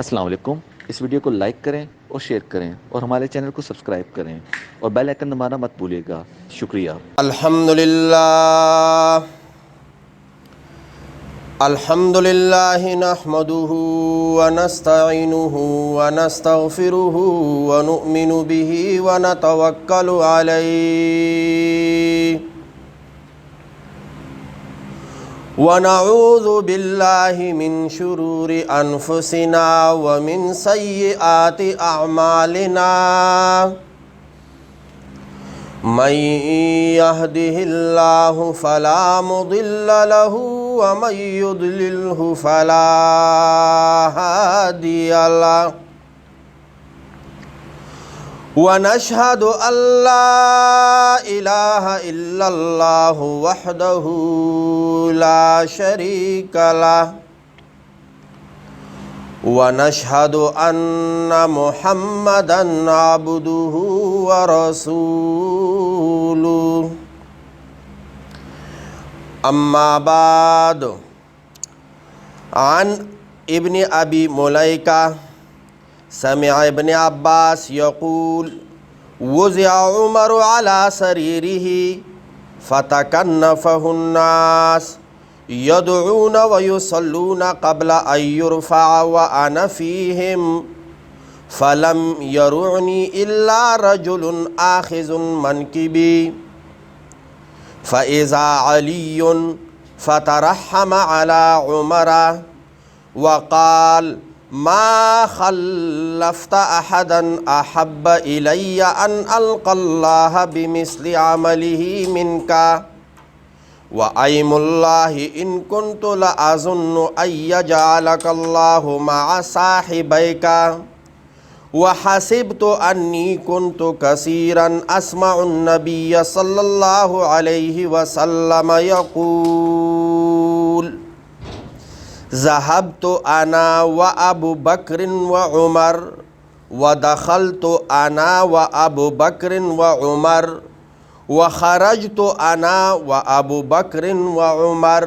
السلام علیکم۔ اس ویڈیو کو لائک کریں اور شیئر کریں اور ہمارے چینل کو سبسکرائب کریں اور بیل آئکن دبانا مت بھولیے گا۔ شکریہ۔ الحمد للہ نحمده ونستعینه ونستغفره ونؤمن به ونتوکل علیہ ونعوذ باللہ من شرور انفسنا ومن سیئات اعمالنا من يهده الله فلا مضل له ومن يضلله فلا هادي له ونشهد أن لا إله إلا الله وحده لا شريك له ونشهد أن محمدًا عبده ورسوله أما بعد عن ابن أبي مليكة سمع ابن عباس يقول وزع عمر على سريره فتكنفه الناس يدعون ويصلون قبل أن يرفع وأنا فيهم فلم يرعني إلا رجل آخذ منكبي فإذا علي فترحم على عمر وقال ما خلفت أحدا أحب إلي أن ألقى الله بمثل عمله منك وأيم الله إن كنت لأظن أن يجعلك الله مع صاحبيك وحسبت أني كنت كثيرا أسمع النبي صلى الله عليه وسلم يقول ذهبت أنا وأبو بكر وعمر ودخلت أنا وأبو بكر وعمر وخرجت أنا وأبو بكر وعمر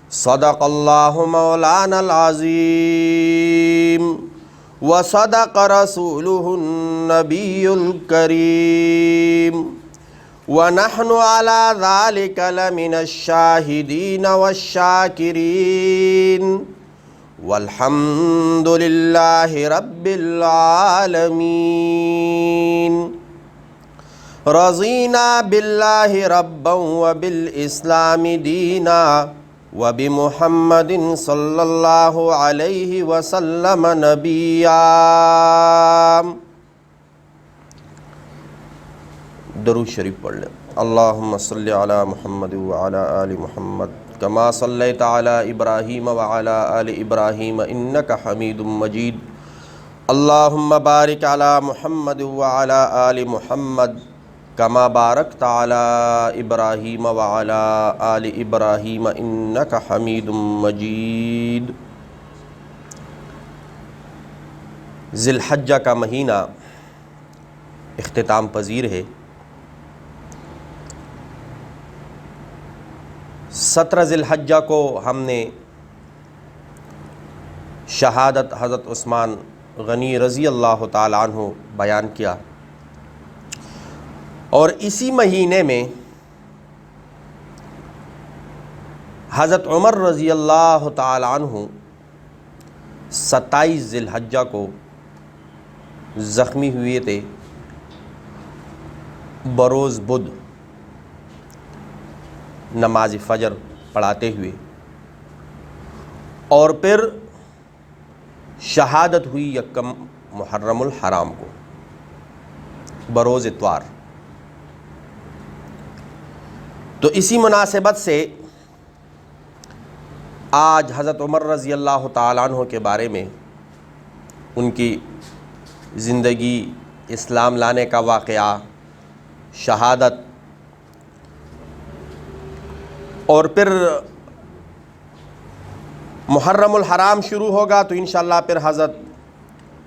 صدق الله مولانا العظيم وصدق رسوله النبي الكريم ونحن على ذلك لمن الشاهدين والشاكرين والحمد لله رب العالمين رضينا بالله ربا وبالإسلام دينا وبمحمد صلى الله عليه وسلم نبيا درود شریف پڑھ لیں۔ اللہم صلی علی محمد وعلی آل محمد کما صلیت علی ابراہیم وعلی آل ابراہیم انک حمید مجید اللہم بارک علی محمد وعلی آل محمد کما بارکت علی ابراہیم وعلی آل ابراہیم انک حمید مجید۔ ذی الحجہ کا مہینہ اختتام پذیر ہے۔ 17 ذی الحجہ کو ہم نے شہادت حضرت عثمان غنی رضی اللہ تعالیٰ عنہ بیان کیا، اور اسی مہینے میں حضرت عمر رضی اللہ تعالیٰ عنہ 27 ذی الحجہ کو زخمی ہوئے تھے بروز بدھ نماز فجر پڑھاتے ہوئے، اور پھر شہادت ہوئی یکم محرم الحرام کو بروز اتوار۔ تو اسی مناسبت سے آج حضرت عمر رضی اللہ تعالیٰ عنہ کے بارے میں ان کی زندگی، اسلام لانے کا واقعہ، شہادت، اور پھر محرم الحرام شروع ہوگا تو انشاءاللہ پھر حضرت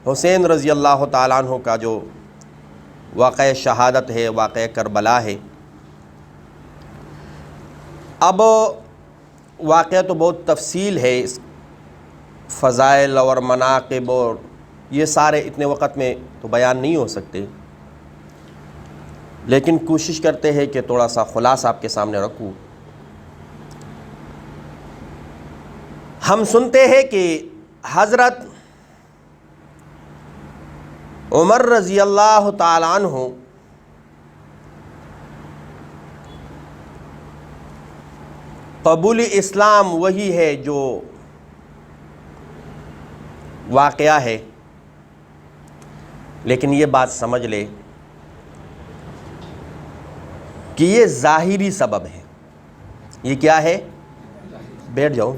حسین رضی اللہ تعالیٰ عنہ کا جو واقع شہادت ہے، واقع کربلا ہے۔ اب واقعہ تو بہت تفصیل ہے فضائل اور مناقب اور یہ سارے اتنے وقت میں تو بیان نہیں ہو سکتے، لیکن کوشش کرتے ہیں کہ تھوڑا سا خلاصہ آپ کے سامنے رکھوں۔ ہم سنتے ہیں کہ حضرت عمر رضی اللہ تعالی عنہ قبول اسلام وہی ہے جو واقعہ ہے، لیکن یہ بات سمجھ لے کہ یہ ظاہری سبب ہے۔ یہ کیا ہے؟ بیٹھ جاؤ۔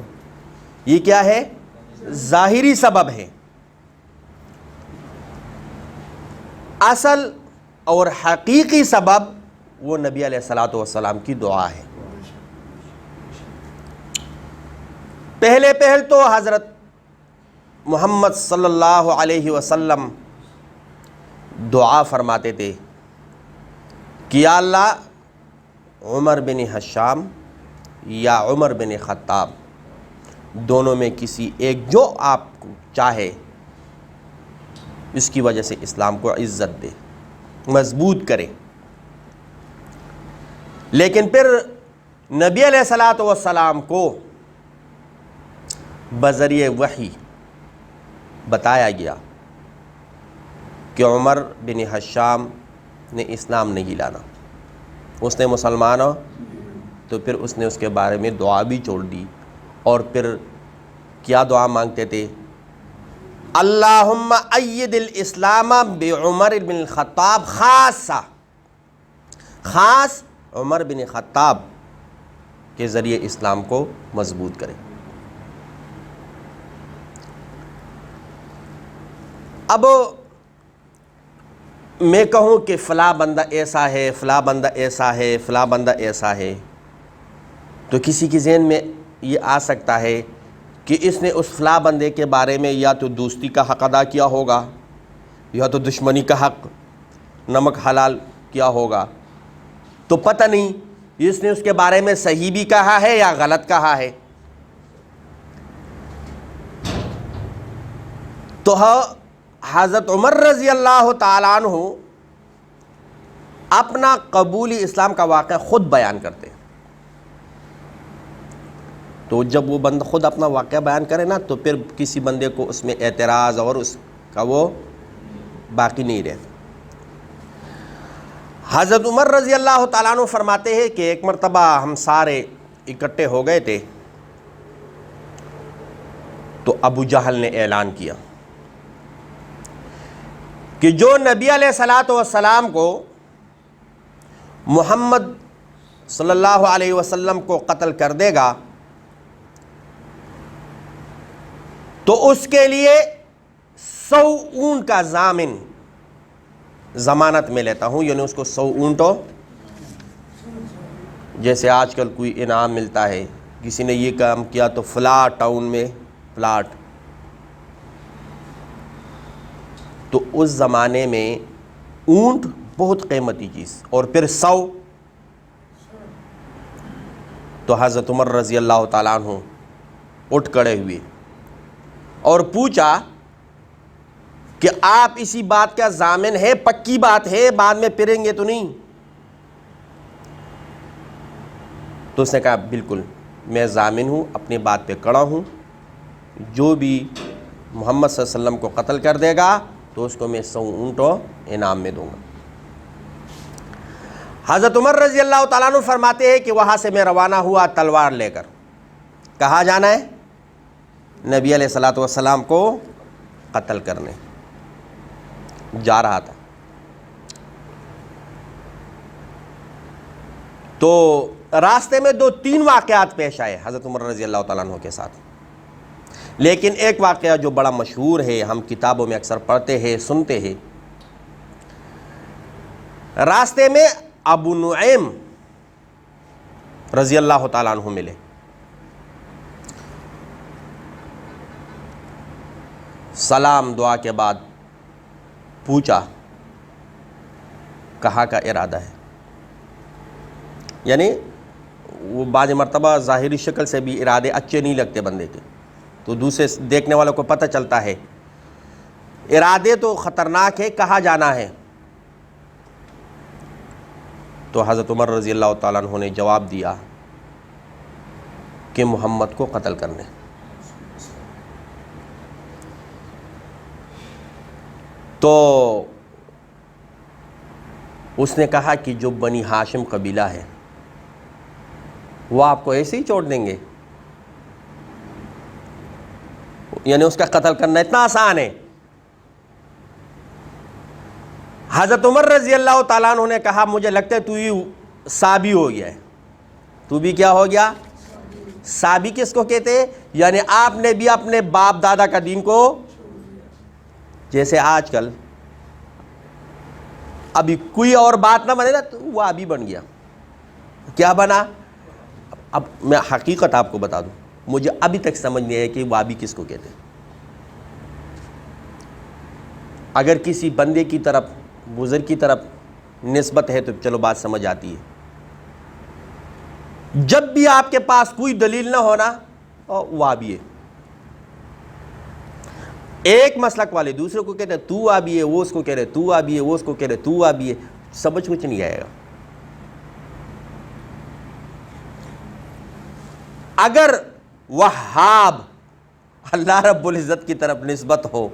یہ کیا ہے؟ ظاہری سبب ہے۔ اصل اور حقیقی سبب وہ نبی علیہ الصلوۃ والسلام کی دعا ہے۔ پہلے تو حضرت محمد صلی اللہ علیہ وسلم دعا فرماتے تھے کہ یا اللہ عمر بن حشام یا عمر بن خطاب دونوں میں کسی ایک جو آپ کو چاہے اس کی وجہ سے اسلام کو عزت دے، مضبوط کرے۔ لیکن پھر نبی علیہ الصلوۃ والسلام کو بذریعہ وحی بتایا گیا کہ عمر بن حشام نے اسلام نہیں لانا، اس نے مسلمان ہو، تو پھر اس نے اس کے بارے میں دعا بھی چھوڑ دی، اور پھر کیا دعا مانگتے تھے؟ اللہم اید الاسلام بعمر بن الخطاب خاصہ، خاص عمر بن خطاب کے ذریعے اسلام کو مضبوط کرے۔ اب میں کہوں کہ فلاں بندہ ایسا ہے، فلاں بندہ ایسا ہے، فلاں بندہ ایسا ہے، تو کسی کے ذہن میں یہ آ سکتا ہے کہ اس نے اس فلاں بندے کے بارے میں یا تو دوستی کا حق ادا کیا ہوگا یا تو دشمنی کا حق نمک حلال کیا ہوگا، تو پتہ نہیں اس نے اس کے بارے میں صحیح بھی کہا ہے یا غلط کہا ہے۔ تو حضرت عمر رضی اللہ تعالیٰ عنہ اپنا قبول اسلام کا واقعہ خود بیان کرتے ہیں۔ تو جب وہ بندہ خود اپنا واقعہ بیان کرے نا، تو پھر کسی بندے کو اس میں اعتراض اور اس کا وہ باقی نہیں رہتا۔ حضرت عمر رضی اللہ تعالیٰ عنہ فرماتے ہیں کہ ایک مرتبہ ہم سارے اکٹھے ہو گئے تھے، تو ابو جہل نے اعلان کیا کہ جو نبی علیہ الصلوۃ والسلام کو محمد صلی اللہ علیہ وسلم کو قتل کر دے گا تو اس کے لیے 100 اونٹ کا ضامن ضمانت میں لیتا ہوں، یعنی اس کو 100 اونٹوں، جیسے آج کل کوئی انعام ملتا ہے، کسی نے یہ کام کیا تو فلاں ٹاؤن میں پلاٹ، تو اس زمانے میں اونٹ بہت قیمتی چیز، اور پھر 100، تو حضرت عمر رضی اللہ تعالیٰ عنہ اٹھ کھڑے ہوئے اور پوچھا کہ آپ اسی بات کا ضامن ہے، پکی بات ہے، بعد میں پھریں گے تو نہیں؟ تو اس نے کہا بالکل میں ضامن ہوں، اپنی بات پہ کڑا ہوں، جو بھی محمد صلی اللہ علیہ وسلم کو قتل کر دے گا تو اس کو میں 100 اونٹوں انعام میں دوں گا۔ حضرت عمر رضی اللہ تعالیٰ عنہ فرماتے ہیں کہ وہاں سے میں روانہ ہوا تلوار لے کر۔ کہاں جانا ہے؟ نبی علیہ الصلوۃ والسلام کو قتل کرنے جا رہا تھا۔ تو راستے میں 2-3 واقعات پیش آئے حضرت عمر رضی اللہ تعالیٰ عنہ کے ساتھ، لیکن ایک واقعہ جو بڑا مشہور ہے، ہم کتابوں میں اکثر پڑھتے ہیں، سنتے ہیں۔ راستے میں ابو نعیم رضی اللہ تعالیٰ عنہ ملے۔ سلام دعا کے بعد پوچھا کہاں کا ارادہ ہے، یعنی وہ بعض مرتبہ ظاہری شکل سے بھی ارادے اچھے نہیں لگتے بندے کے، تو دوسرے دیکھنے والوں کو پتہ چلتا ہے ارادے تو خطرناک ہے، کہاں جانا ہے. تو حضرت عمر رضی اللہ تعالیٰ عنہ نے جواب دیا کہ محمد کو قتل کرنے. تو اس نے کہا کہ جو بنی ہاشم قبیلہ ہے وہ آپ کو ایسے ہی چھوڑ دیں گے؟ یعنی اس کا قتل کرنا اتنا آسان ہے؟ حضرت عمر رضی اللہ تعالیٰ عنہ نے کہا مجھے لگتا ہے تو ہی صابی ہو گیا ہے. تو بھی کیا ہو گیا؟ صابی کس کو کہتے ہیں؟ یعنی آپ نے بھی اپنے باپ دادا کا دین کو، جیسے آج کل ابھی کوئی اور بات نہ بنے نا تو وہ ابھی بن گیا. کیا بنا؟ اب میں حقیقت آپ کو بتا دوں، مجھے ابھی تک سمجھ نہیں آیا کہ وابی کس کو کہتے ہیں. اگر کسی بندے کی طرف، بزرگ کی طرف نسبت ہے تو چلو بات سمجھ آتی ہے. جب بھی آپ کے پاس کوئی دلیل نہ ہونا وابی ہے. ایک مسلک والے دوسرے کو کہتے ہیں تو وابی ہے، وہ اس کو کہہ رہے تو وابی ہے، وہ اس کو کہہ رہے تو وابی ہے. سمجھ کچھ نہیں آئے گا. اگر وہاب اللہ رب العزت کی طرف نسبت ہو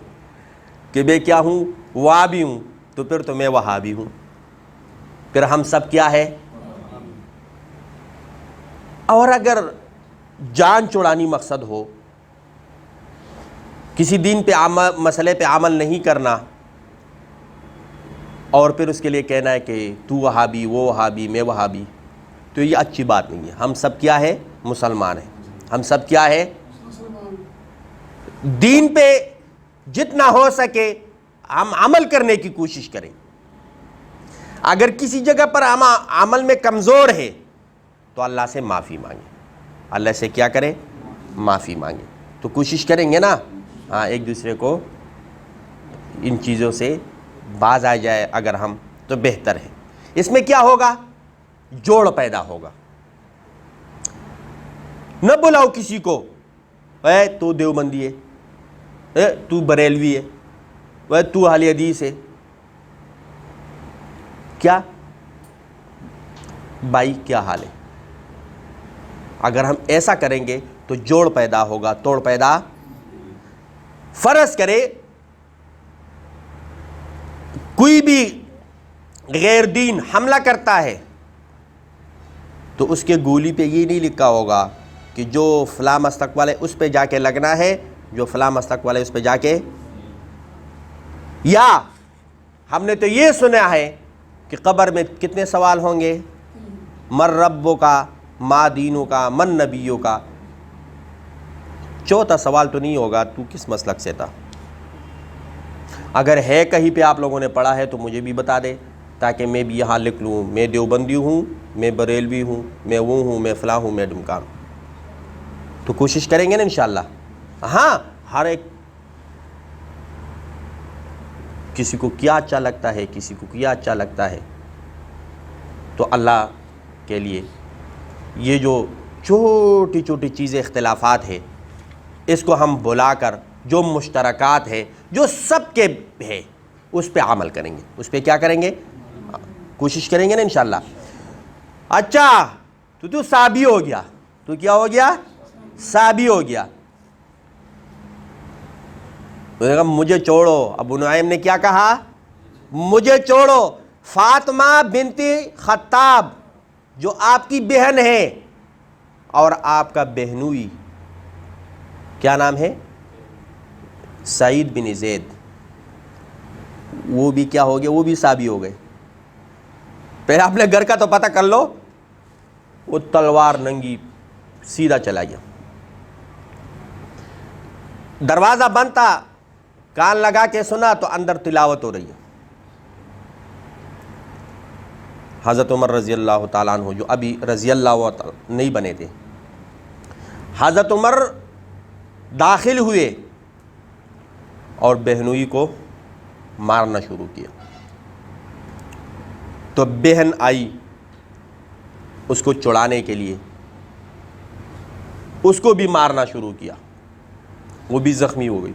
کہ میں کیا ہوں؟ وہابی ہوں، تو پھر تو میں وہابی ہوں. پھر ہم سب کیا ہے؟ اور اگر جان چھڑانی مقصد ہو، کسی دین پہ مسئلے پہ عمل نہیں کرنا، اور پھر اس کے لیے کہنا ہے کہ تو وہابی، وہ وہابی، میں وہابی، تو یہ اچھی بات نہیں ہے. ہم سب کیا ہے؟ مسلمان ہیں. ہم سب کیا ہے؟ دین پہ جتنا ہو سکے ہم عمل کرنے کی کوشش کریں. اگر کسی جگہ پر ہم عمل میں کمزور ہے تو اللہ سے معافی مانگیں. اللہ سے کیا کریں؟ معافی مانگیں. تو کوشش کریں گے نا ہاں ایک دوسرے کو ان چیزوں سے باز آ جائے اگر ہم، تو بہتر ہے. اس میں کیا ہوگا؟ جوڑ پیدا ہوگا. نہ بلاؤ کسی کو اے تو دیوبندی ہے، اے تو بریلوی ہے، اے تو اہل حدیث ہے. کیا بھائی کیا حال ہے؟ اگر ہم ایسا کریں گے تو جوڑ پیدا ہوگا، توڑ پیدا. فرض کرے کوئی بھی غیر دین حملہ کرتا ہے تو اس کے گولی پہ یہ نہیں لکھا ہوگا کہ جو فلاں مسلک والے اس پہ جا کے لگنا ہے، جو فلاں مسلک والے اس پہ جا کے. یا ہم نے تو یہ سنا ہے کہ قبر میں کتنے سوال ہوں گے؟ من ربوں کا، ما دینوں کا، من نبیوں کا. چوتھا سوال تو نہیں ہوگا تو کس مسلک سے تھا. اگر ہے کہیں پہ آپ لوگوں نے پڑھا ہے تو مجھے بھی بتا دے تاکہ میں بھی یہاں لکھ لوں میں دیوبندی ہوں، میں بریلوی ہوں، میں وہ ہوں، میں فلاں ہوں، میں ڈمکان. تو کوشش کریں گے نا انشاءاللہ. ہاں ہر ایک کسی کو کیا اچھا لگتا ہے، کسی کو کیا اچھا لگتا ہے. تو اللہ کے لیے یہ جو چھوٹی چھوٹی چیزیں اختلافات ہے اس کو ہم بلا کر جو مشترکات ہے جو سب کے ہے اس پہ عمل کریں گے. اس پہ کیا کریں گے؟ کوشش کریں گے نا انشاءاللہ. اچھا تو صابی ہو گیا، تو کیا ہو گیا؟ صابی ہو گیا. مجھے چھوڑو. ابو نعیم نے کیا کہا؟ مجھے چھوڑو. فاطمہ بنت خطاب جو آپ کی بہن ہے اور آپ کا بہنوئی کیا نام ہے؟ سعید بن زید، وہ بھی کیا ہو گئے؟ وہ بھی صابی ہو گئے. پہلے اپنے گھر کا تو پتہ کر لو. وہ تلوار ننگی سیدھا چلا گیا. دروازہ بند تھا، کان لگا کے سنا تو اندر تلاوت ہو رہی ہے. حضرت عمر رضی اللہ تعالیٰ عنہ جو ابھی رضی اللہ تعالیٰ نہیں بنے تھے، حضرت عمر داخل ہوئے اور بہنوئی کو مارنا شروع کیا. تو بہن آئی اس کو چھڑانے کے لیے، اس کو بھی مارنا شروع کیا. وہ بھی زخمی ہو گئی.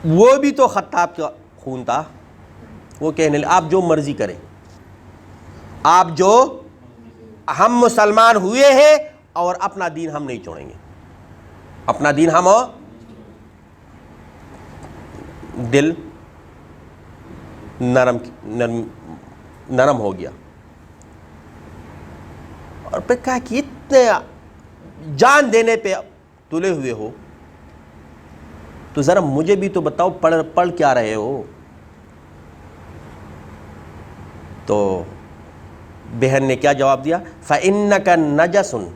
وہ بھی تو خطاب کا خون تھا. وہ کہنے لگے آپ جو مرضی کریں, آپ جو, ہم مسلمان ہوئے ہیں اور اپنا دین ہم نہیں چھوڑیں گے, اپنا دین ہم. دل نرم ہو گیا, اور پھر کہا کہ اتنے جان دینے پہ تلے ہوئے ہو تو ذرا مجھے بھی تو بتاؤ پڑھ کیا رہے ہو. تو بہن نے کیا جواب دیا؟ فَإِنَّكَ نَجَسٌ,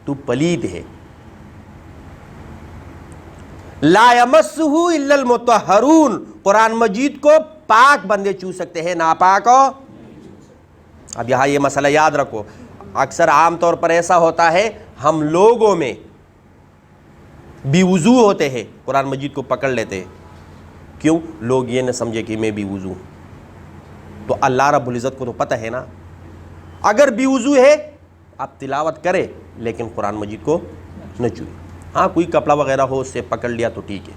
تو پلید ہے. لَا يَمَسُّهُ إِلَّا الْمُطَهَّرُونَ, قرآن مجید کو پاک بندے چھو سکتے ہیں, ناپاک ہو. اب یہاں یہ مسئلہ یاد رکھو, اکثر عام طور پر ایسا ہوتا ہے ہم لوگوں میں بے وضو ہوتے ہیں, قرآن مجید کو پکڑ لیتے ہیں. کیوں؟ لوگ یہ نہ سمجھے کہ میں بے وضو ہوں. تو اللہ رب العزت کو تو پتہ ہے نا, اگر بے وضو ہے آپ تلاوت کرے لیکن قرآن مجید کو نہ چھوئے. ہاں کوئی کپڑا وغیرہ ہو اس سے پکڑ لیا تو ٹھیک ہے,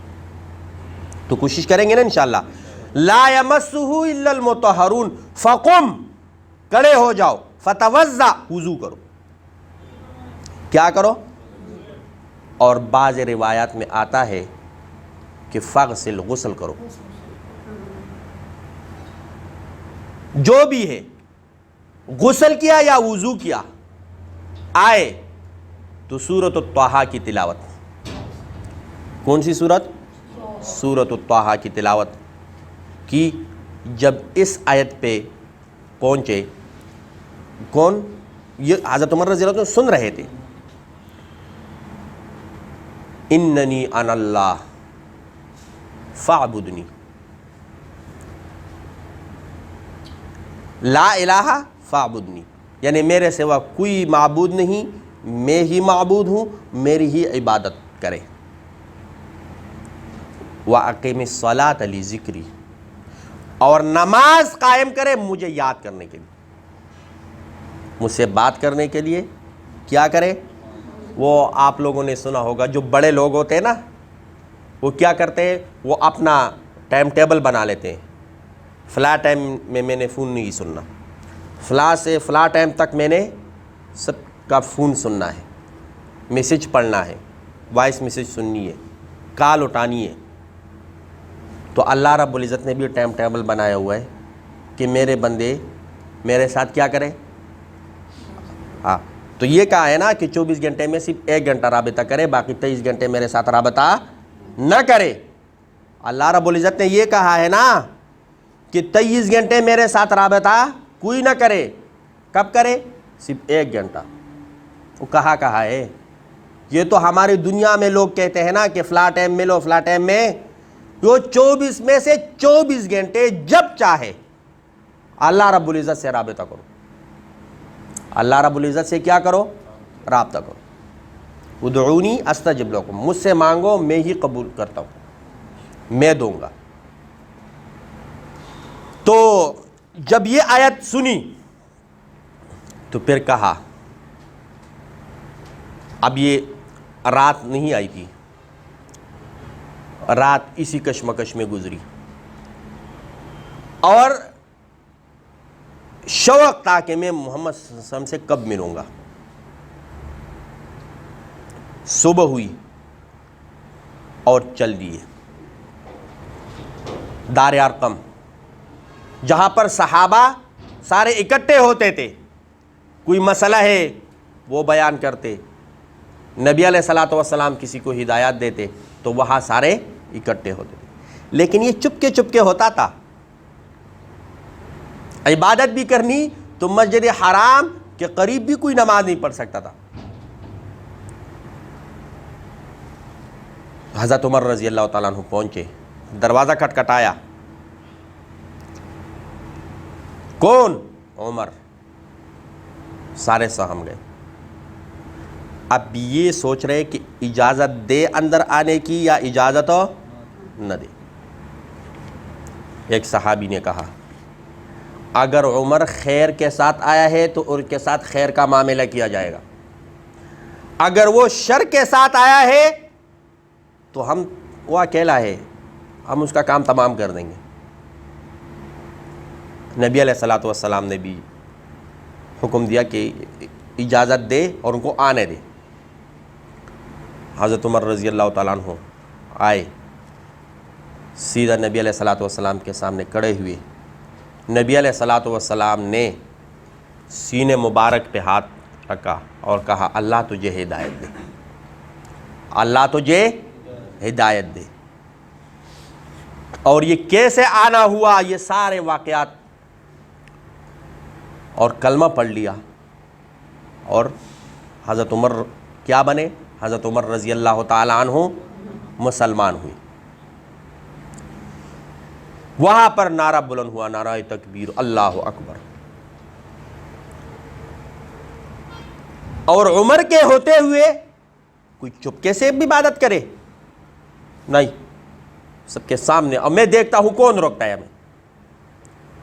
تو کوشش کریں گے نا انشاءاللہ. لا یمسہ الا المطہرون, فقم, کھڑے ہو جاؤ, فتوضا, وضو کرو. کیا کرو؟ اور بعض روایات میں آتا ہے کہ فغسل, غسل کرو. جو بھی ہے, غسل کیا یا وضو کیا, آئے تو سورۃ الطٰہٰ کی تلاوت. کون سی سورت؟ سورۃ الطٰہٰ کی تلاوت کی. جب اس آیت پہ پہنچے, کون؟ یہ حضرت عمر رضی اللہ عنہ سن رہے تھے. اننی انا اللہ فاعبدنی, لا الہ فاعبدنی, یعنی میرے سوا کوئی معبود نہیں, میں ہی معبود ہوں, میری ہی عبادت کرے. وَأَقِمِ الصَّلَاةَ لِذِكْرِي, اور نماز قائم کرے مجھے یاد کرنے کے لیے, مجھ سے بات کرنے کے لیے. کیا کرے؟ وہ آپ لوگوں نے سنا ہوگا جو بڑے لوگ ہوتے ہیں نا, وہ کیا کرتے ہیں, وہ اپنا ٹائم ٹیبل بنا لیتے ہیں. فلاں ٹائم میں نے فون نہیں سننا, فلاں سے فلاں ٹائم تک میں نے سب کا فون سننا ہے, میسج پڑھنا ہے, وائس میسج سننی ہے, کال اٹھانی ہے. تو اللہ رب العزت نے بھی ٹائم ٹیبل بنایا ہوا ہے کہ میرے بندے میرے ساتھ کیا کریں. ہاں, تو یہ کہا ہے نا کہ 24 گھنٹے میں صرف 1 گھنٹہ رابطہ کرے, باقی 23 گھنٹے میرے ساتھ رابطہ نہ کرے. اللہ رب العزت نے یہ کہا ہے نا کہ 23 گھنٹے میرے ساتھ رابطہ کوئی نہ کرے. کب کرے؟ صرف 1 گھنٹہ. وہ کہا ہے. یہ تو ہماری دنیا میں لوگ کہتے ہیں نا کہ فلاں ٹائم میں لو, فلاں ٹائم میں. جو 24 میں سے 24 گھنٹے جب چاہے اللہ رب العزت سے رابطہ کرو. اللہ رب العزت سے کیا کرو؟ رابطہ کرو. ادعونی استجب لکم, مجھ سے مانگو میں ہی قبول کرتا ہوں, میں دوں گا. تو جب یہ آیت سنی تو پھر کہا, اب یہ رات نہیں آئی تھی, رات اسی کشمکش میں گزری, اور شوق تھا کہ میں محمد صلی اللہ علیہ وسلم سے کب ملوں گا. صبح ہوئی اور چل دیے دار ارقم, جہاں پر صحابہ سارے اکٹھے ہوتے تھے. کوئی مسئلہ ہے وہ بیان کرتے, نبی علیہ الصلوۃ والسلام کسی کو ہدایات دیتے, تو وہاں سارے اکٹھے ہوتے تھے. لیکن یہ چپکے ہوتا تھا. عبادت بھی کرنی تو مسجد حرام کے قریب بھی کوئی نماز نہیں پڑھ سکتا تھا. حضرت عمر رضی اللہ تعالیٰ عنہ پہنچے, دروازہ کھٹکھٹایا. کون؟ عمر. سارے سہم گئے. اب یہ سوچ رہے کہ اجازت دے اندر آنے کی یا اجازت نہ دے. ایک صحابی نے کہا اگر عمر خیر کے ساتھ آیا ہے تو ان کے ساتھ خیر کا معاملہ کیا جائے گا, اگر وہ شر کے ساتھ آیا ہے تو وہ اکیلا ہے، ہم اس کا کام تمام کر دیں گے۔ نبی علیہ الصلوۃ والسلام نے بھی حکم دیا کہ اجازت دے اور ان کو آنے دے۔ حضرت عمر رضی اللہ تعالیٰ عنہ آئے، سیدھا نبی علیہ الصلوۃ والسلام کے سامنے کھڑے ہوئے۔ نبی علیہ الصلوۃ والسلام نے سینے مبارک پہ ہاتھ رکھا اور کہا اللہ تجھے ہدایت دے، اللہ تجھے ہدایت دے۔ اور یہ کیسے آنا ہوا، یہ سارے واقعات، اور کلمہ پڑھ لیا، اور حضرت عمر کیا بنے؟ حضرت عمر رضی اللہ تعالیٰ عنہ مسلمان ہوئی۔ وہاں پر نعرہ بلند ہوا، نعرہ تکبیر، اللہ اکبر۔ اور عمر کے ہوتے ہوئے کوئی چپکے سے بھی عبادت کرے؟ نہیں، سب کے سامنے، اور میں دیکھتا ہوں کون روکتا ہے ہمیں۔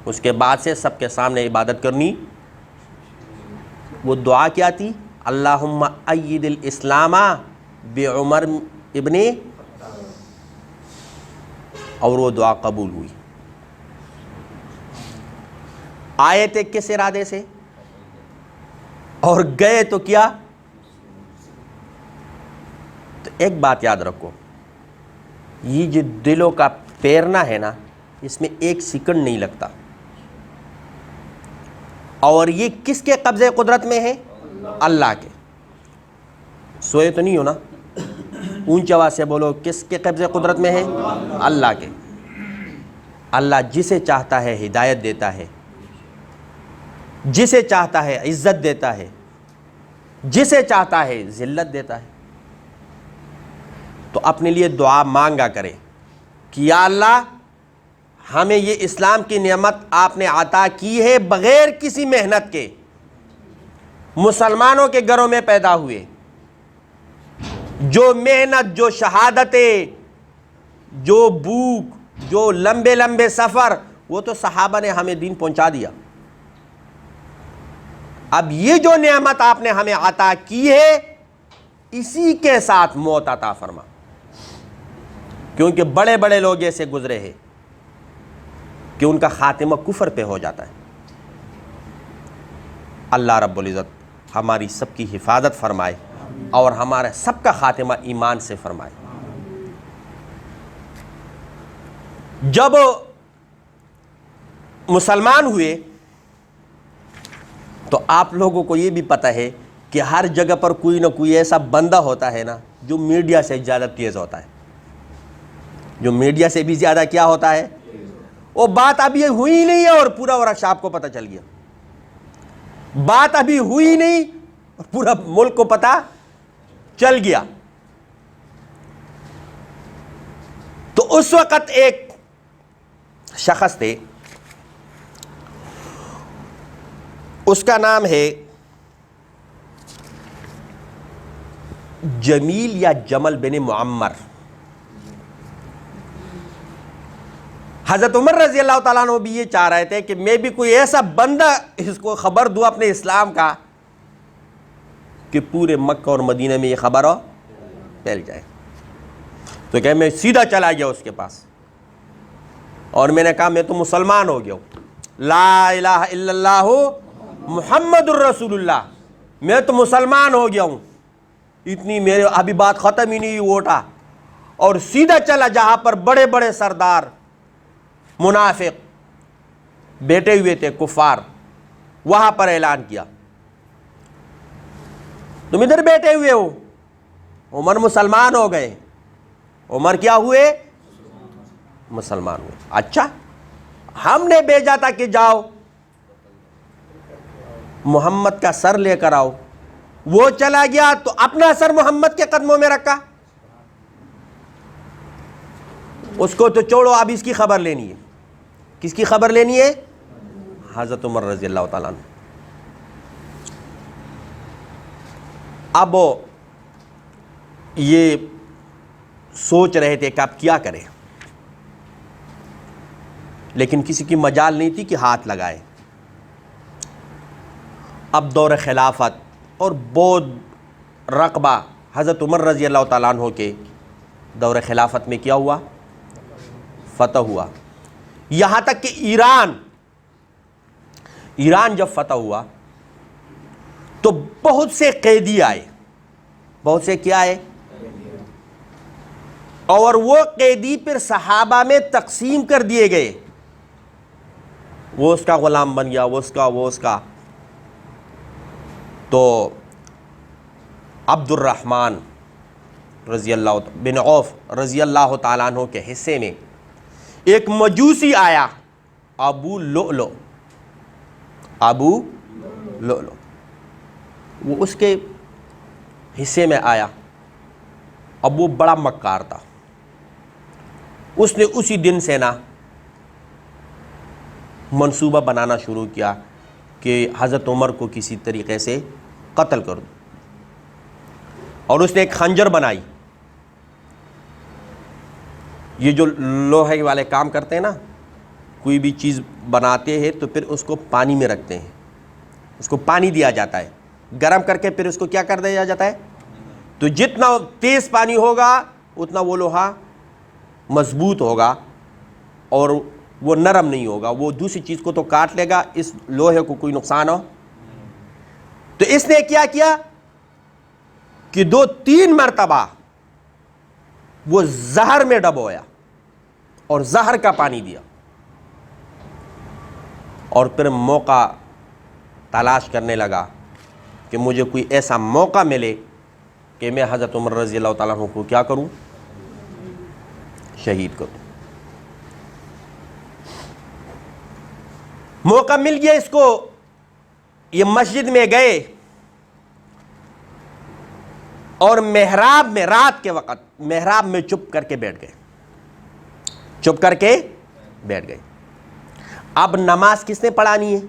اس کے بعد سے سب کے سامنے عبادت کرنی۔ وہ دعا کیا تھی؟ اللہم اید الاسلام بعمر ابن، اور وہ دعا قبول ہوئی۔ آئے تھے کس ارادے سے اور گئے تو کیا؟ تو ایک بات یاد رکھو، یہ جو دلوں کا پیرنا ہے نا، اس میں ایک سیکنڈ نہیں لگتا، اور یہ کس کے قبضے قدرت میں ہے؟ اللہ کے۔ سوئے تو نہیں ہو نا؟ اونچی آواز سے بولو، کس کے قبضے قدرت میں ہے؟ اللہ کے۔ اللہ جسے چاہتا ہے ہدایت دیتا ہے، جسے چاہتا ہے عزت دیتا ہے، جسے چاہتا ہے ذلت دیتا ہے۔ تو اپنے لیے دعا مانگا کرے کہ یا اللہ ہمیں یہ اسلام کی نعمت آپ نے عطا کی ہے بغیر کسی محنت کے، مسلمانوں کے گھروں میں پیدا ہوئے، جو محنت، جو شہادتیں، جو بھوک، جو لمبے لمبے سفر، وہ تو صحابہ نے ہمیں دین پہنچا دیا۔ اب یہ جو نعمت آپ نے ہمیں عطا کی ہے، اسی کے ساتھ موت عطا فرما، کیونکہ بڑے بڑے لوگ ایسے گزرے ہیں کہ ان کا خاتمہ کفر پہ ہو جاتا ہے۔ اللہ رب العزت ہماری سب کی حفاظت فرمائے اور ہمارے سب کا خاتمہ ایمان سے فرمائے۔ جب مسلمان ہوئے تو آپ لوگوں کو یہ بھی پتہ ہے کہ ہر جگہ پر کوئی نہ کوئی ایسا بندہ ہوتا ہے نا جو میڈیا سے زیادہ تیز ہوتا ہے، جو میڈیا سے بھی زیادہ کیا ہوتا ہے، وہ بات ابھی ہوئی نہیں ہے اور پورا ورقہ آپ کو پتہ چل گیا، بات ابھی ہوئی نہیں اور پورا ملک کو پتہ چل گیا۔ تو اس وقت ایک شخص تھے، اس کا نام ہے جمیل یا جمل بن معمر۔ حضرت عمر رضی اللہ تعالیٰ عنہ بھی یہ چاہ رہے تھے کہ میں بھی کوئی ایسا بندہ اس کو خبر دوں اپنے اسلام کا کہ پورے مکہ اور مدینہ میں یہ خبر ہو پھیل جائے۔ تو کہ میں سیدھا چلا گیا اس کے پاس اور میں نے کہا میں تو مسلمان ہو گیا ہوں، لا الہ الا اللہ محمد الرسول اللہ، میں تو مسلمان ہو گیا ہوں۔ اتنی میرے ابھی بات ختم ہی نہیں ہوئی، اٹھا اور سیدھا چلا جہاں پر بڑے بڑے سردار منافق بیٹھے ہوئے تھے، کفار، وہاں پر اعلان کیا تم ادھر بیٹھے ہوئے ہو، عمر مسلمان ہو گئے۔ عمر کیا ہوئے؟ مسلمان ہوئے۔ اچھا، ہم نے بھیجا تھا کہ جاؤ محمد کا سر لے کر آؤ، وہ چلا گیا تو اپنا سر محمد کے قدموں میں رکھا۔ اس کو تو چھوڑو، اب اس کی خبر لینی ہے۔ کس کی خبر لینی ہے؟ حضرت عمر رضی اللہ تعالیٰ عنہ۔ اب یہ سوچ رہے تھے کہ اب کیا کریں، لیکن کسی کی مجال نہیں تھی کہ ہاتھ لگائے۔ اب دور خلافت اور بہت رقبہ حضرت عمر رضی اللہ تعالیٰ عنہ کے دور خلافت میں کیا ہوا؟ فتح ہوا. یہاں تک کہ ایران جب فتح ہوا تو بہت سے قیدی آئے. بہت سے کیا آئے؟ اور وہ قیدی پھر صحابہ میں تقسیم کر دیے گئے. وہ اس کا غلام بن گیا, وہ اس کا. تو عبد الرحمن رضی اللہ بن عوف رضی اللہ تعالیٰ عنہ کے حصے میں ایک مجوسی آیا, ابو لؤلؤ. وہ اس کے حصے میں آیا. اب وہ بڑا مکار تھا. اس نے اسی دن سے نا منصوبہ بنانا شروع کیا کہ حضرت عمر کو کسی طریقے سے قتل کر دو. اور اس نے ایک خنجر بنائی. یہ جو لوہے والے کام کرتے ہیں نا, کوئی بھی چیز بناتے ہیں تو پھر اس کو پانی میں رکھتے ہیں, اس کو پانی دیا جاتا ہے, گرم کر کے پھر اس کو کیا کر دیا جاتا ہے. تو جتنا تیز پانی ہوگا اتنا وہ لوہا مضبوط ہوگا اور وہ نرم نہیں ہوگا, وہ دوسری چیز کو تو کاٹ لے گا, اس لوہے کو کوئی نقصان ہو. تو اس نے کیا کیا کہ 2-3 مرتبہ وہ زہر میں ڈبویا اور زہر کا پانی دیا, اور پھر موقع تلاش کرنے لگا کہ مجھے کوئی ایسا موقع ملے کہ میں حضرت عمر رضی اللہ تعالیٰ عنہ کو کیا کروں, شہید کروں. موقع مل گیا اس کو. یہ مسجد میں گئے اور محراب میں رات کے وقت محراب میں چپ کر کے بیٹھ گئے. اب نماز کس نے پڑھانی ہے؟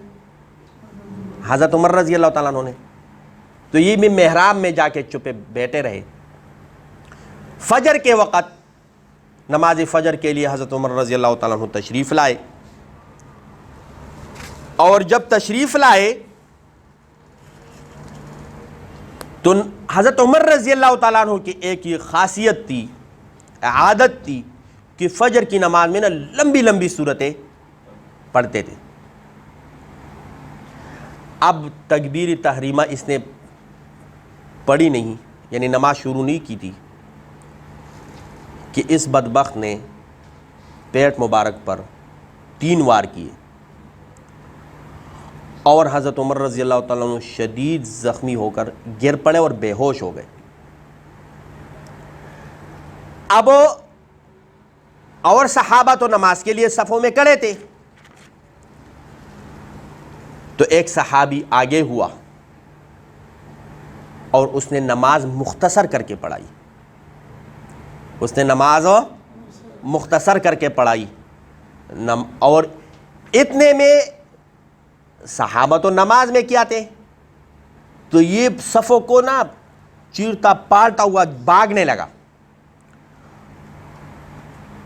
حضرت عمر رضی اللہ تعالیٰ عنہ نے. تو یہ بھی محراب میں جا کے چپے بیٹھے رہے. فجر کے وقت نماز فجر کے لیے حضرت عمر رضی اللہ تعالیٰ عنہ تشریف لائے, اور جب تشریف لائے تو حضرت عمر رضی اللہ تعالیٰ عنہ کی ایک یہ خاصیت تھی, عادت تھی کہ فجر کی نماز میں نا لمبی لمبی صورتیں پڑھتے تھے. اب تکبیر تحریمہ اس نے پڑھی نہیں, یعنی نماز شروع نہیں کی تھی کہ اس بدبخت نے پیٹ مبارک پر 3 وار کیے, اور حضرت عمر رضی اللہ تعالیٰ عنہ شدید زخمی ہو کر گر پڑے اور بے ہوش ہو گئے. اب اور صحابہ تو نماز کے لیے صفوں میں کھڑے تھے. تو ایک صحابی آگے ہوا اور اس نے نماز مختصر کر کے پڑھائی. اور اتنے میں صحابہ تو نماز میں کیا تھے, تو یہ صفوں کو نا چیرتا پالتا ہوا بھاگنے لگا.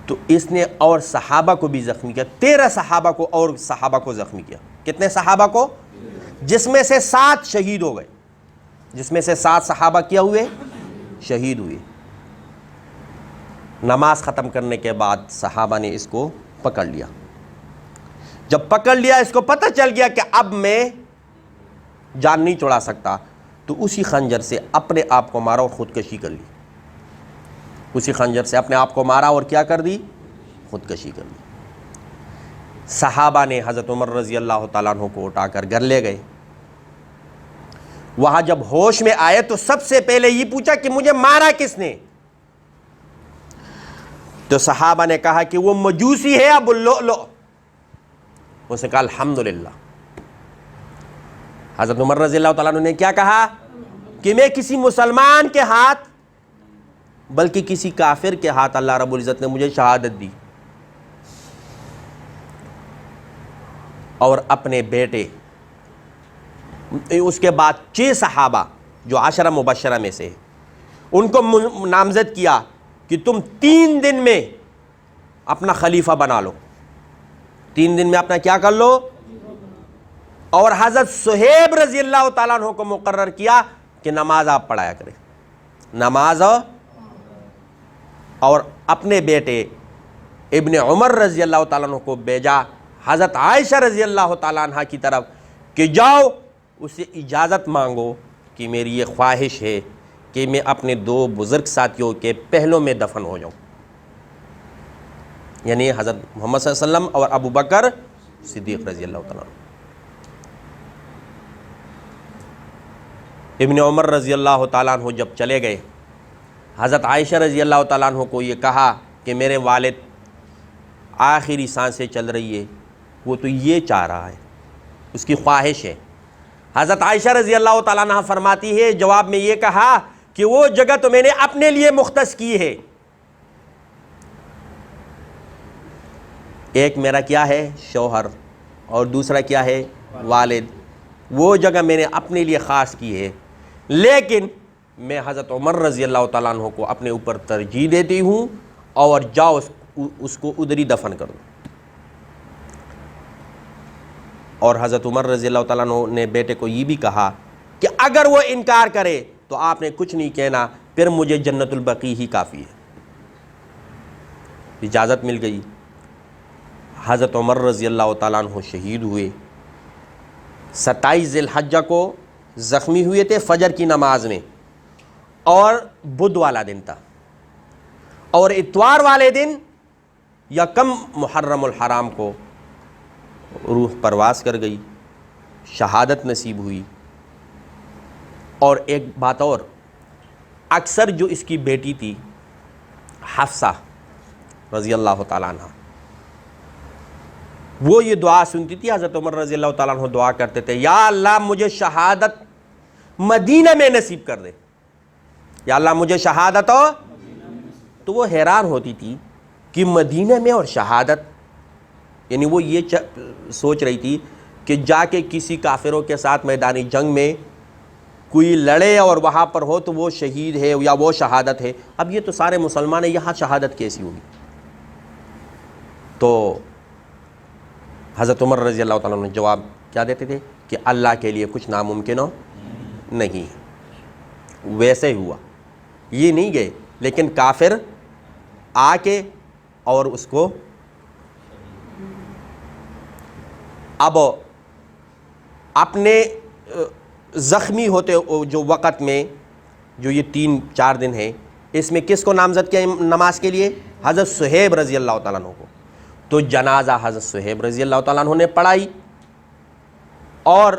تو اس نے اور صحابہ کو بھی زخمی کیا. 13 صحابہ کو اور صحابہ کو زخمی کیا. کتنے صحابہ کو؟ جس میں سے 7 شہید ہو گئے. جس میں سے 7 صحابہ کیا ہوئے؟ شہید ہوئے. نماز ختم کرنے کے بعد صحابہ نے اس کو پکڑ لیا. جب پکڑ لیا, اس کو پتہ چل گیا کہ اب میں جان نہیں چھڑا سکتا, تو اسی خنجر سے اپنے آپ کو مارا اور خودکشی کر لی. اسی خنجر سے اپنے آپ کو مارا اور کیا کر دی؟ خودکشی کر لی. صحابہ نے حضرت عمر رضی اللہ تعالیٰ عنہ کو اٹھا کر گھر لے گئے. وہاں جب ہوش میں آئے تو سب سے پہلے یہ پوچھا کہ مجھے مارا کس نے؟ تو صحابہ نے کہا کہ وہ مجوسی ہے ابو لؤلؤ. اس نے کہا الحمدللہ. حضرت عمر رضی اللہ تعالیٰ عنہ نے کیا کہا کہ میں کسی مسلمان کے ہاتھ بلکہ کسی کافر کے ہاتھ اللہ رب العزت نے مجھے شہادت دی. اور اپنے بیٹے, اس کے بعد 6 صحابہ جو 10 مبشرہ میں سے, ان کو نامزد کیا کہ تم 3 دن میں اپنا خلیفہ بنا لو. 3 دن میں اپنا کیا کر لو. اور حضرت صہیب رضی اللہ تعالیٰ عنہ کو مقرر کیا کہ نماز آپ پڑھایا کریں. نماز اور اپنے بیٹے ابن عمر رضی اللہ تعالیٰ عنہ کو بھیجا حضرت عائشہ رضی اللہ تعالیٰ عنہ کی طرف کہ جاؤ اسے اجازت مانگو کہ میری یہ خواہش ہے کہ میں اپنے دو بزرگ ساتھیوں کے پہلوں میں دفن ہو جاؤں، یعنی حضرت محمد صلی اللہ علیہ وسلم اور ابو بکر صدیق رضی اللہ تعالیٰ عنہ۔ ابن عمر رضی اللہ تعالیٰ عنہ جب چلے گئے، حضرت عائشہ رضی اللہ تعالیٰ عنہ کو یہ کہا کہ میرے والد آخری سانسیں چل رہی ہے، وہ تو یہ چاہ رہا ہے، اس کی خواہش ہے۔ حضرت عائشہ رضی اللہ تعالیٰ عنہ فرماتی ہے جواب میں یہ کہا کہ وہ جگہ تو میں نے اپنے لیے مختص کی ہے، ایک میرا کیا ہے شوہر اور دوسرا کیا ہے والد، وہ جگہ میں نے اپنے لیے خاص کی ہے، لیکن میں حضرت عمر رضی اللہ تعالیٰ عنہ کو اپنے اوپر ترجیح دیتی ہوں اور جاؤ اس کو ادھر ہی دفن کر دو۔ اور حضرت عمر رضی اللہ تعالیٰ عنہ نے بیٹے کو یہ بھی کہا کہ اگر وہ انکار کرے تو آپ نے کچھ نہیں کہنا، پھر مجھے جنت البقیع ہی کافی ہے۔ اجازت مل گئی۔ حضرت عمر رضی اللہ تعالیٰ عنہ شہید ہوئے، 27 ذی الحجہ کو زخمی ہوئے تھے فجر کی نماز میں، اور بدھ والا دن تھا، اور اتوار والے دن یا کم محرم الحرام کو روح پرواز کر گئی، شہادت نصیب ہوئی۔ اور ایک بات اور، اکثر جو اس کی بیٹی تھی حفصہ رضی اللہ تعالیٰ عنہ، وہ یہ دعا سنتی تھی، حضرت عمر رضی اللہ تعالیٰ عنہ دعا کرتے تھے یا اللہ مجھے شہادت مدینہ میں نصیب کر دے، یا اللہ مجھے شہادت ہو۔ تو وہ حیران ہوتی تھی کہ مدینہ میں اور شہادت، یعنی وہ یہ سوچ رہی تھی کہ جا کے کسی کافروں کے ساتھ میدانی جنگ میں کوئی لڑے اور وہاں پر ہو تو وہ شہید ہے یا وہ شہادت ہے، اب یہ تو سارے مسلمان ہیں، یہاں شہادت کیسی ہوگی؟ تو حضرت عمر رضی اللہ تعالیٰ عنہ جواب کیا دیتے تھے کہ اللہ کے لیے کچھ ناممکن ہو نہیں۔ ویسے ہوا، یہ نہیں گئے، لیکن کافر آ کے اور اس کو اب اپنے زخمی ہوتے جو وقت میں جو یہ 3-4 دن ہیں، اس میں کس کو نامزد کیا نماز کے لیے؟ حضرت صہیب رضی اللہ تعالیٰ عنہ کو۔ تو جنازہ حضرت صہیب رضی اللہ تعالیٰ عنہ نے پڑھائی، اور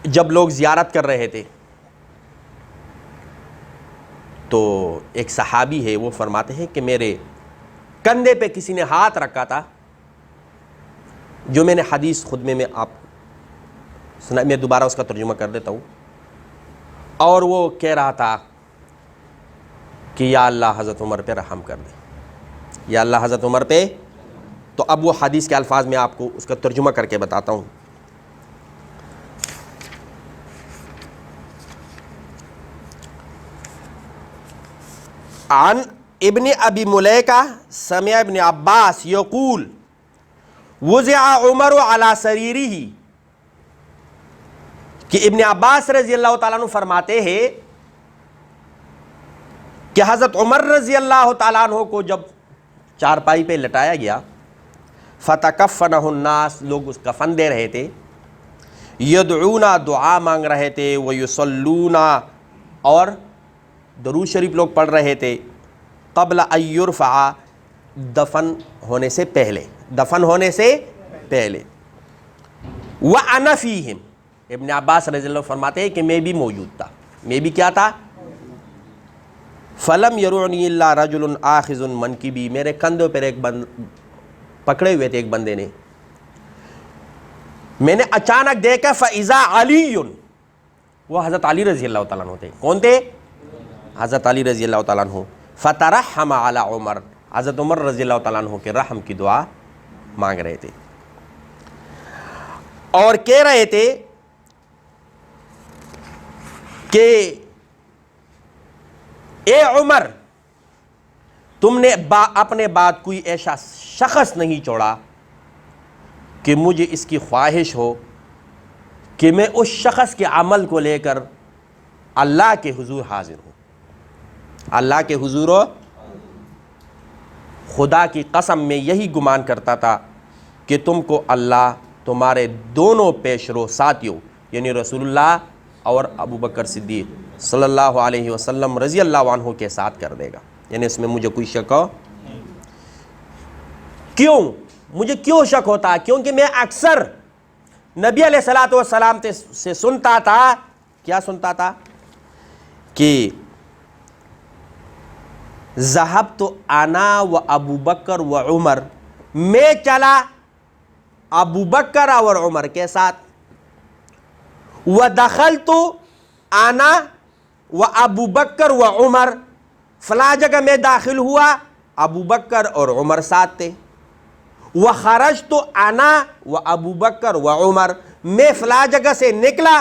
جب لوگ زیارت کر رہے تھے تو ایک صحابی ہے، وہ فرماتے ہیں کہ میرے کندھے پہ کسی نے ہاتھ رکھا تھا، جو میں نے حدیث خطبے میں آپ سنا، میں دوبارہ اس کا ترجمہ کر دیتا ہوں، اور وہ کہہ رہا تھا کہ یا اللہ حضرت عمر پہ رحم کر دے، یا اللہ حضرت عمر پہ۔ تو اب وہ حدیث کے الفاظ میں آپ کو اس کا ترجمہ کر کے بتاتا ہوں۔ عن ابن ابی ملیکہ سمع ابن عباس یقول وضع عمر علی سریرہ، کہ ابن عباس رضی اللہ تعالیٰ عنہ فرماتے ہیں کہ حضرت عمر رضی اللہ تعالیٰ عنہ کو جب چارپائی پہ لٹایا گیا، فتکفنہ الناس، لوگ اس کفن دے رہے تھے، یدعونا، دعا مانگ رہے تھے، ویصلونا، اور درود شریف لوگ پڑھ رہے تھے، قبل ان یرفع، دفن ہونے سے پہلے، دفن ہونے سے پہلے، وانا فیہم، ابن عباس رضی اللہ فرماتے ہیں کہ میں بھی موجود تھا، میں بھی کیا تھا؟ فلم یرعنی الا رجل آخذ منکبی، میرے کندھوں پر ایک پکڑے ہوئے تھے ایک بندے نے، میں نے اچانک دیکھا فاذا علی، وہ حضرت علی رضی اللہ تعالیٰ عنہ تھے۔ کون تھے؟ حضرت علی رضی اللہ تعالیٰ عنہ۔ فترحم علی عمر، حضرت عمر رضی اللہ تعالیٰ عنہ کے رحم کی دعا مانگ رہے تھے، اور کہہ رہے تھے کہ اے عمر، تم نے اپنے بعد کوئی ایسا شخص نہیں چھوڑا کہ مجھے اس کی خواہش ہو کہ میں اس شخص کے عمل کو لے کر اللہ کے حضور حاضر ہوں. اللہ کے حضور ہو. خدا کی قسم میں یہی گمان کرتا تھا کہ تم کو اللہ تمہارے دونوں پیشرو ساتھیوں یعنی رسول اللہ اور ابو بکر صدیق صلی اللہ علیہ وسلم رضی اللہ عنہ کے ساتھ کر دے گا. یعنی اس میں مجھے کوئی شک ہو. کیوں مجھے کیوں شک ہوتا؟ کیونکہ میں اکثر نبی علیہ الصلوۃ والسلام سے سنتا تھا. کیا سنتا تھا؟ کہ ذہبت انا و ابو بکر و عمر، میں چلا ابو بکر اور عمر کے ساتھ. ودخلت انا و ابو بکر و عمر، فلاں جگہ میں داخل ہوا ابو بکر اور عمر ساتھ تھے. وخرجت انا و ابو بکر و عمر، میں فلاں جگہ سے نکلا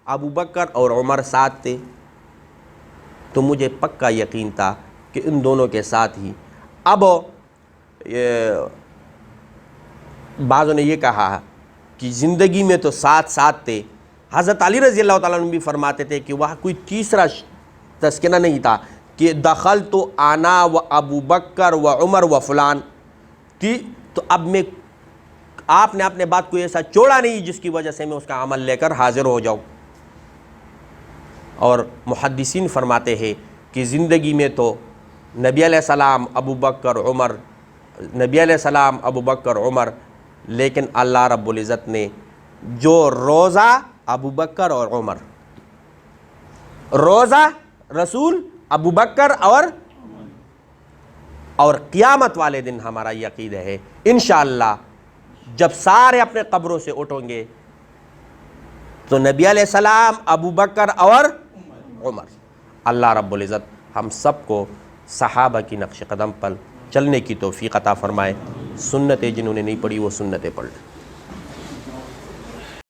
ابو بکر اور عمر ساتھ تھے. تو مجھے پکا یقین تھا کہ ان دونوں کے ساتھ ہی. اب بعضوں نے یہ کہا کہ زندگی میں تو ساتھ ساتھ تھے. حضرت علی رضی اللہ تعالیٰ عنہ بھی فرماتے تھے کہ وہاں کوئی تیسرا تذکرہ نہیں تھا کہ دخلت انا و ابو بکر و عمر و فلان. تو اب میں آپ نے اپنے بات کو ایسا چھوڑا نہیں جس کی وجہ سے میں اس کا عمل لے کر حاضر ہو جاؤں. اور محدثین فرماتے ہیں کہ زندگی میں تو نبی علیہ السلام ابو بکر عمر، نبی علیہ السلام ابو بکر عمر، لیکن اللہ رب العزت نے جو روزہ ابو بکر اور عمر، روزہ رسول ابو بکر اور قیامت والے دن ہمارا یہ عقیدہ ہے انشاءاللہ جب سارے اپنے قبروں سے اٹھیں گے تو نبی علیہ السلام ابو بکر اور عمر. اللہ رب العزت ہم سب کو صحابہ کی نقش قدم پر چلنے کی توفیق عطا فرمائے. سنتیں جنہوں نے نہیں پڑھی وہ سنتیں پڑھ لیں.